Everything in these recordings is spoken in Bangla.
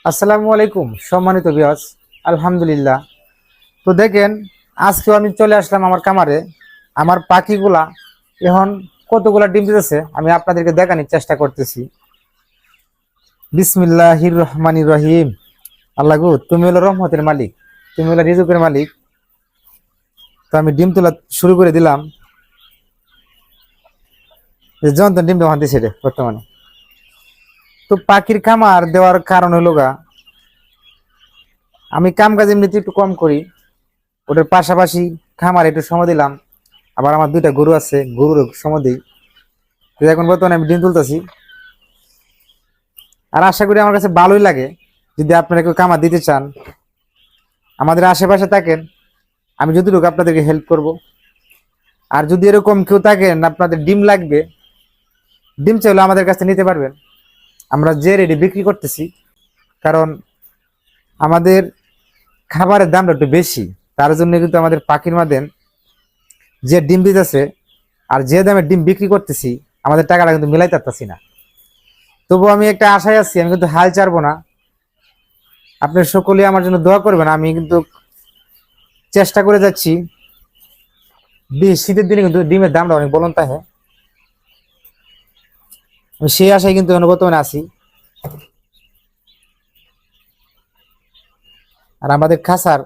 আসসালামু আলাইকুম সম্মানিত ভিউয়ার্স। আলহামদুলিল্লাহ। তো দেখেন, আজকেও আমি চলে আসলাম আমার কামারে। আমার পাখিগুলা এখন কতগুলা ডিম দিতেছে আমি আপনাদেরকে দেখানোর চেষ্টা করতেছি। বিসমিল্লাহির রহমানির রহিম। আল্লাহ গো, তুমি হলো রহমতের মালিক, তুমি হলো রিজুকের মালিক। তো আমি ডিম তোলা শুরু করে দিলাম। যখন ডিম দেওয়া দিছে রে বর্তমানে। তো পাখির খামার দেওয়ার কারণ হলো গা, আমি কাম কাজ এমনিতে একটু কম করি, ওটার পাশাপাশি খামার একটু সময় দিলাম। আবার আমার দুইটা গরু আছে, গরুর সময় দিই। তো এখন বর্তমানে আমি ডিম তুলতেছি, আর আশা করি আমার কাছে ভালোই লাগে। যদি আপনারা কেউ খামার দিতে চান, আমাদের আশেপাশে থাকেন, আমি যতটুকু আপনাদেরকে হেল্প করব। আর যদি এরকম কেউ থাকেন আপনাদের ডিম লাগবে, ডিম চাইলে আমাদের কাছে নিতে পারবেন। আমরা যে রেডি বিক্রি করতেছি, কারণ আমাদের খাবারের দামটা একটু বেশি। তার জন্য কিন্তু আমাদের পাখির মাদেন যে ডিম দিতেছে আর যে দামে ডিম বিক্রি করতেছি, আমাদের টাকাটা কিন্তু মিলাইতে পারতেছি না। তবু আমি একটা আশায় আছি, আমি কিন্তু হাল ছাড়বো না। আপনার সকলেই আমার জন্য দোয়া করবেন। আমি কিন্তু চেষ্টা করে যাচ্ছি। শীতের দিনে কিন্তু ডিমের দামটা অনেক বলুন থাকে, আমি সেই আশায় কিন্তু বর্তমানে আছি। আর আমাদের খাসার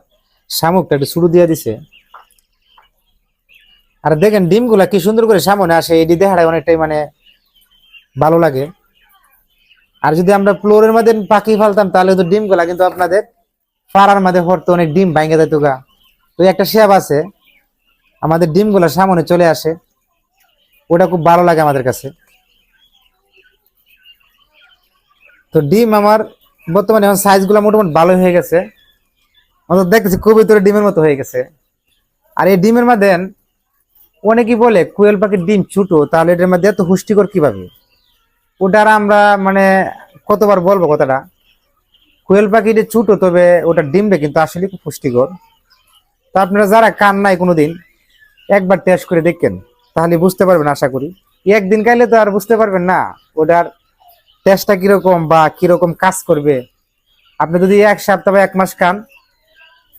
শামুকটা একটু শুরু দিয়ে দিছে। আর দেখেন ডিমগুলা কি সুন্দর করে সামনে আসে, এটি দেখাটা অনেকটাই ভালো লাগে। আর যদি আমরা ফ্লোরের মধ্যে পাখি ফালতাম, তাহলে তো ডিমগুলা কিন্তু আপনাদের পাড়ার মধ্যে হরতো, অনেক ডিম ভাঙে যেত গা। তো একটা শেপ আছে, আমাদের ডিমগুলা সামনে চলে আসে, ওটা খুব ভালো লাগে আমাদের কাছে। তো ডিম আমার বর্তমানে এখন সাইজ গুলা মোটামুটি ভালো হয়ে গেছে। আমাদের দেখতেছি খুবই তোর ডিমের মতো হয়ে গেছে। আর এই ডিমের মধ্যে অনেকেই বলে কোয়েল পাখির ডিম ছোট, তাহলে এটার মধ্যে এত পুষ্টিকর কিভাবে? ওটার আমরা কতবার বলবো কথাটা। কোয়েল পাখির ছোট, তবে ওটার ডিমটা কিন্তু আসলে খুব পুষ্টিকর। তো আপনারা যারা কান নাই কোনোদিন, একবার টেস্ট করে দেখেন, তাহলে বুঝতে পারবেন। আশা করি একদিন খাইলে তো আর বুঝতে পারবেন না ওটার টেস্টটা কিরকম বা কিরকম কাজ করবে। আপনি যদি এক সপ্তাহ বা এক মাস খান,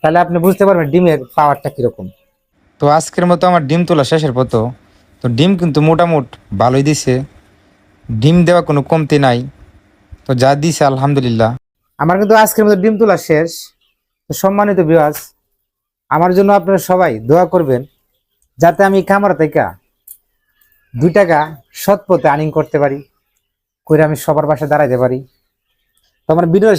তাহলে আপনি বুঝতে পারবেন ডিমের পাওয়ারটা কিরকম। তো আজকের মতো আমার ডিম তোলা শেষের পথ। তো ডিম কিন্তু মোটামুট ভালোই দিছে, ডিম দেওয়া কোনো কমতি নাই। তো যা দিছে আলহামদুলিল্লাহ। আমার কিন্তু আজকের মতো ডিম তোলা শেষ। তো সম্মানিত ভিউয়ার্স, আমার জন্য আপনারা সবাই দোয়া করবেন, যাতে আমি খামার থেকে 2 টাকা সৎ পথে আর্নিং করতে পারি, করে আমি সবার পাশে দাঁড়াইতে পারি। তো আমার ভিডিও